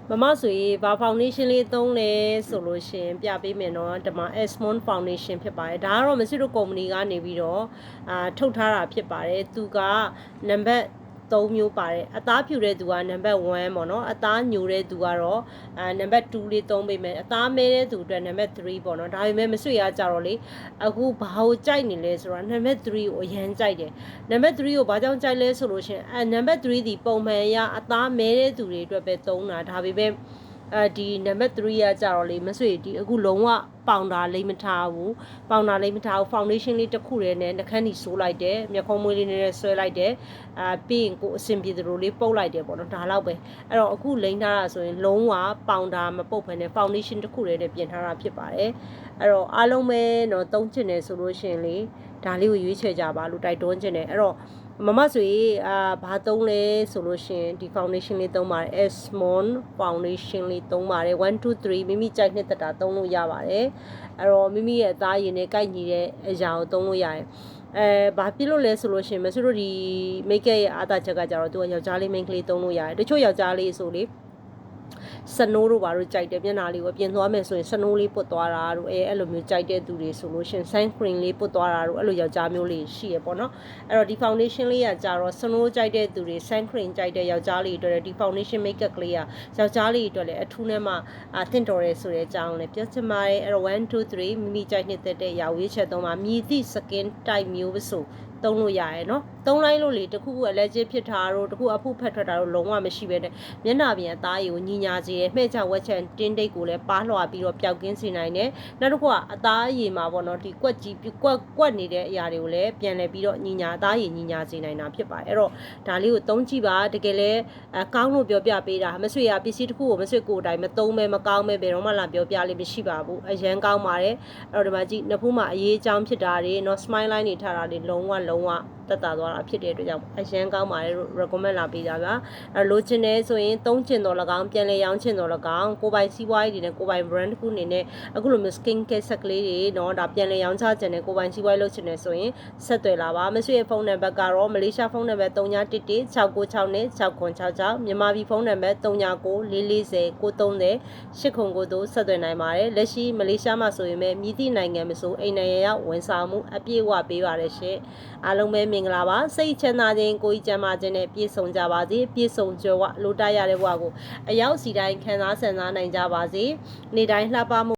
Mama sui ba foundation လေးသုံးလဲဆိုလို့ရှင်ပြပေးမယ်နော်ဒီမှာ Esmond Foundation ဖြစ်ပါတယ်ဒါကတော့မရှိတို့ကုမ္ပဏီကနေပြီးတော့ထုတ်ထားတာဖြစ်ပါတယ်သူကနံပါတ်3မျိုးပါတယ်အသားဖြူတဲ့သူကနံပါတ်1ပေါ့နော်အသားညိုတဲ့သူကတော့နံပါတ်2လေးသုံးပေးမယ်အသားမဲတဲ့သူအတွက်နံပါတ်3ပေါ့နော်ဒါပေမဲ့မဆွေရကြတော့လေအခုဘာကိုကြိုက်နေလဲဆိုတော့နံပါတ်3ကိုအရင်ကြိုက်တယ်နံပါတ်3ကိုဘာကြောင့်ကြိုက်လဲဆိုလို့ရှင်နံပါတ်3ဒီပုံမှန်အရအသားမဲတဲ့သူတွေအတွက်ပဲသုံးတာဒါပေမဲ့ဒီနံပါတ်3ကကြတော့လေမဆွေဒီအခုလုံးဝပေါင်တာလိမ့်မထားဘူးပေါင်တာလိမ့်မထားဘူး foundation လေးတစ်ခုတည်းနဲ့နှာခမ်းကြီးဆိုးလိုက်တယ်မျက်ခုံးမွေးလေးနဲ့ဆွဲလိုက်တယ်ပြီးရင်ကိုအဆင်ပြေသလိုလေးပုတ်လိုက်တယ်ပေါ့နော်ဒါတော့ပဲအဲ့တော့အခုလိမ့်ထားတာဆိုရင်လုံးဝပေါင်တာမပုတ်ဘဲနဲ့ foundation တစ်ခုတည်းနဲ့ပြင်ထားတာဖြစ်ပါတယ်အဲ့တော့အားလုံးပဲတော့သုံးချင်တယ်ဆိုလို့ရှိရင်လေဒါလေးကိုရွေးချယ်ကြပါလို့တိုက်တွန်းချင်တယ်အဲ့တော့မမဆိုဘာသုံးလဲဆိုလို့ရှင်ဒီ foundation လေးသုံးပါတယ် Esmond foundation လေးသုံးပါတယ်1 2 3မိမိကြိုက်နှစ်သက်တာသုံးလို့ရပါတယ်အဲ့တော့မိမိရဲ့အသားရည်နဲ့ကိုက်ညီတဲ့အရာကိုသုံးလို့ရတယ်ဘာဖြစ်လို့လဲဆိုလို့ရှင်မဆိုတို့ဒီ make up ရဲ့အားသာချက်ကကြတော့သူကယောက်ျားလေး main ကလေးသုံးလို့ရတယ်တချို့ယောက်ျားလေးဆိုလေစနိုးတို့ဘာလို့ကြိုက်တယ်မျက်နှာလေးကိုပြင်သွားမယ်ဆိုရင်စနိုးလေးပုတ်သွားတာတို့အဲ့လိုမျိုးကြိုက်တဲ့သူတွေဆိုလို့ရှင် sun cream လေးပုတ်သွားတာတို့အဲ့လိုယောက်ျားမျိုးလေးရှိရပေါ့နော်အဲ့တော့ဒီ foundation လေးကကြတော့စနိုးကြိုက်တဲ့သူတွေ sun cream ကြိုက်တဲ့ယောက်ျားလေးတွေအတွက်ဒီ foundation makeup ကလေးကယောက်ျားလေးတွေအတွက်လည်းအထူးနဲ့မှသင့်တော်ရဲဆိုတဲ့အကြောင်းလည်းပြောချင်ပါတယ်အဲ့တော့1 2 3မိမိကြိုက်နှစ်သက်ရာဝေးချက်သုံးပါမြည်သည့် skin type မျိုးပဲဆိုသုံးလို့ရတယ်နော်သုံးလိုက်လို့လေတခုခု allergic ဖြစ်တာတို့တခုအဖုဖက်ထွက်တာတို့လုံးဝမရှိပဲနဲ့မျက်နှာပြင်အသားရည်ကိုညီညာစေတယ်မှဲ့ချဝက်ချက်တင်းတိတ်ကိုလည်းပါလွှာပြီးတော့ပျောက်ကင်းစေနိုင်တယ်နောက်တစ်ခုကအသားရည်မှာပေါ့နော်ဒီကွက်ကြီးကွက်နေတဲ့အရာတွေကိုလည်းပြန်လဲပြီးတော့ညီညာအသားရည်ညီညာစေနိုင်တာဖြစ်ပါတယ်အဲ့တော့ဒါလေးကိုသုံးကြည့်ပါတကယ်လဲကောင်းလို့ပြောပြပေးတာမဆွေရပစ္စည်းတစ်ခုကိုမဆွေကိုယ်တိုင်မသုံးမဲမကောင်းမဲဘယ်တော့မှလာပြောပြလေးမရှိပါဘူးအရန်ကောင်းပါတယ်အဲ့တော့ဒီမှာကြည့်နှစ်ဖူးမှာအရေးအကြောင်းဖြစ်တာတွေနော် smile line တွေထားတာတွေလုံးဝတက်တာသွားတာဖြစ်တဲ့အတွက်ကြောင့်အရန်ကောင်းပါတယ် recommend လာပေးတာပါလိုချင်တယ်ဆိုရင်သုံးချင်တော့၎င်းပြန်လဲရောင်းချင်တော့၎င်းကိုပိုင်စီးပွားရေးတွေနဲ့ကိုပိုင် brand တစ်ခုအနေနဲ့အခုလိုမျိုး skin care set ကလေးတွေเนาะဒါပြန်လဲရောင်းချချင်တယ်ကိုပိုင်စီးပွားရေးလုပ်ချင်တယ်ဆိုရင်ဆက်သွယ်လာပါမဆွေရဲ့ဖုန်းနံပါတ်ကတော့မလေးရှားဖုန်းနံပါတ်3911 696နဲ့6966မြန်မာပြည်ဖုန်းနံပါတ်399440 930 ဆက်သွယ်နိုင်ပါတယ်လက်ရှိမလေးရှားမှာဆိုရင်မြည်သည့်နိုင်ငံမဆိုအိမ်နိုင်ငံရောက်ဝန်ဆောင်မှုအပြည့်အဝပေးပါတယ်ရှင်အားလုံးပဲမင်္ဂလာပါစိတ်ချမ်းသာခြင်းကိုယ်ကြီးကျန်းမာခြင်းနဲ့ပြည့်စုံကြပါစေပြည့်စုံကြွယ်ဝလိုတရတဲ့ဘဝကိုအရောက်စီတိုင်းခံစားဆင်စားနိုင်ကြပါစေနေ့တိုင်းလှပမှု